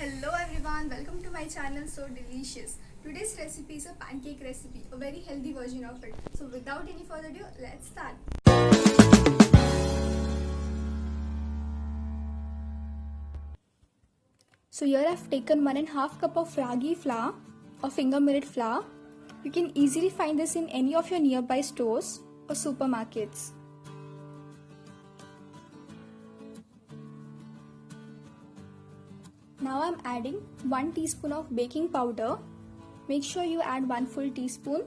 Hello everyone, welcome to my channel So Delicious. Today's recipe is a pancake recipe, a very healthy version of it. So without any further ado, let's start. So here I've taken 1.5 cup of ragi flour or finger milled flour. You can easily find this in any of your nearby stores or supermarkets. Now I'm adding 1 teaspoon of baking powder. Make sure you add 1 full teaspoon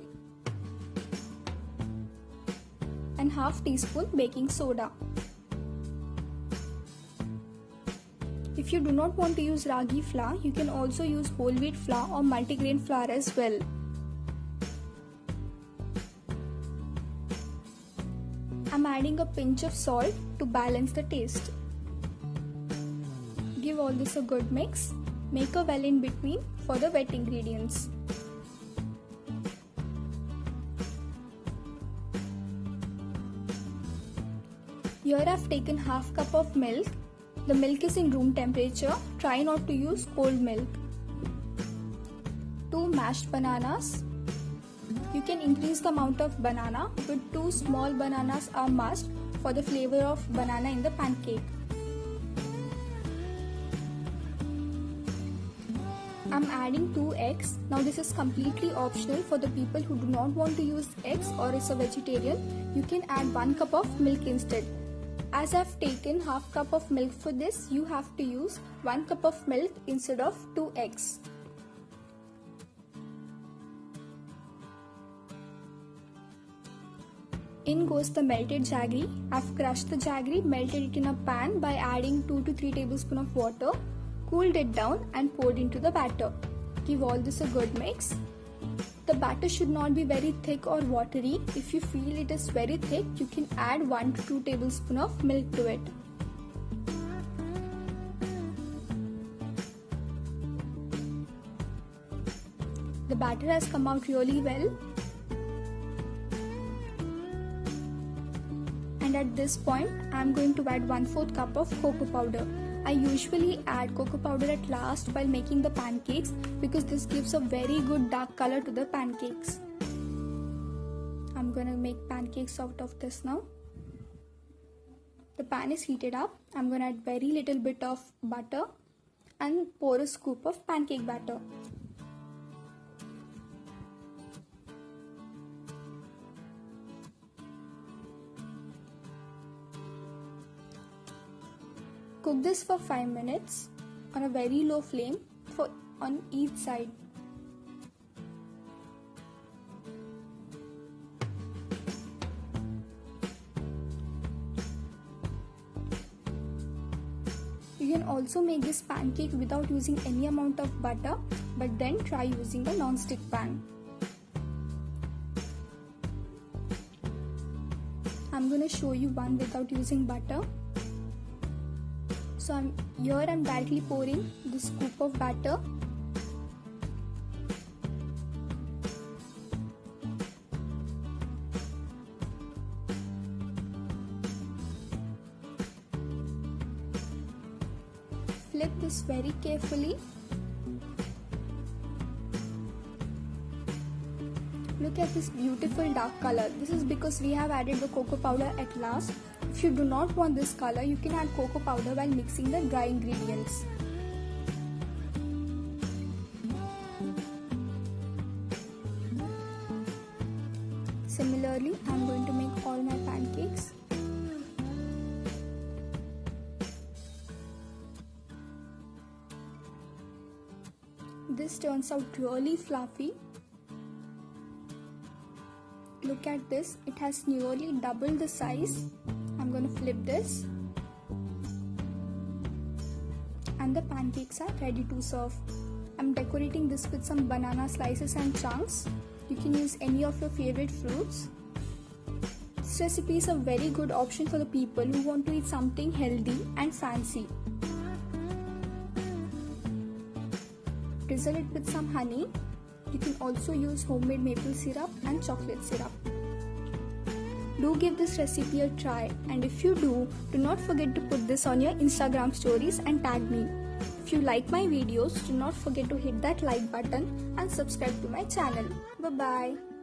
and half teaspoon baking soda. If you do not want to use ragi flour, you can also use whole wheat flour or multigrain flour as well. I'm adding a pinch of salt to balance the taste. Give all this a good mix. Make a well in between for the wet ingredients. Here I've taken half cup of milk. The milk is in room temperature. Try not to use cold milk. 2 mashed bananas. You can increase the amount of banana, but 2 small bananas are must for the flavor of banana in the pancake. I'm adding 2 eggs. Now this is completely optional for the people who do not want to use eggs or is a vegetarian. You can add 1 cup of milk instead. As I've taken half cup of milk for this, you have to use 1 cup of milk instead of 2 eggs. In goes the melted jaggery. I've crushed the jaggery, melted it in a pan by adding 2 to 3 tablespoons of water. Cooled it down and poured into the batter. Give all this a good mix. The batter should not be very thick or watery. If you feel it is very thick, you can add 1 to 2 tablespoons of milk to it. The batter has come out really well. And at this point, I am going to add 1/4 cup of cocoa powder. I usually add cocoa powder at last while making the pancakes because this gives a very good dark color to the pancakes. I'm gonna make pancakes out of this now. The pan is heated up. I'm gonna add very little bit of butter and pour a scoop of pancake batter. Cook this for 5 minutes on a very low flame on each side. You can also make this pancake without using any amount of butter, but then try using a non-stick pan. I'm going to show you one without using butter. So I'm directly pouring the scoop of batter. Flip this very carefully. Look at this beautiful dark color. This is because we have added the cocoa powder at last. If you do not want this color, you can add cocoa powder while mixing the dry ingredients. Similarly, I am going to make all my pancakes. This turns out really fluffy. Look at this, it has nearly double the size. I'm going to flip this. And the pancakes are ready to serve. I'm decorating this with some banana slices and chunks. You can use any of your favorite fruits. This recipe is a very good option for the people who want to eat something healthy and fancy. Drizzle it with some honey. You can also use homemade maple syrup and chocolate syrup. Do give this recipe a try, and if you do not forget to put this on your Instagram stories and tag me. If you like my videos, do not forget to hit that like button and subscribe to my channel. Bye bye.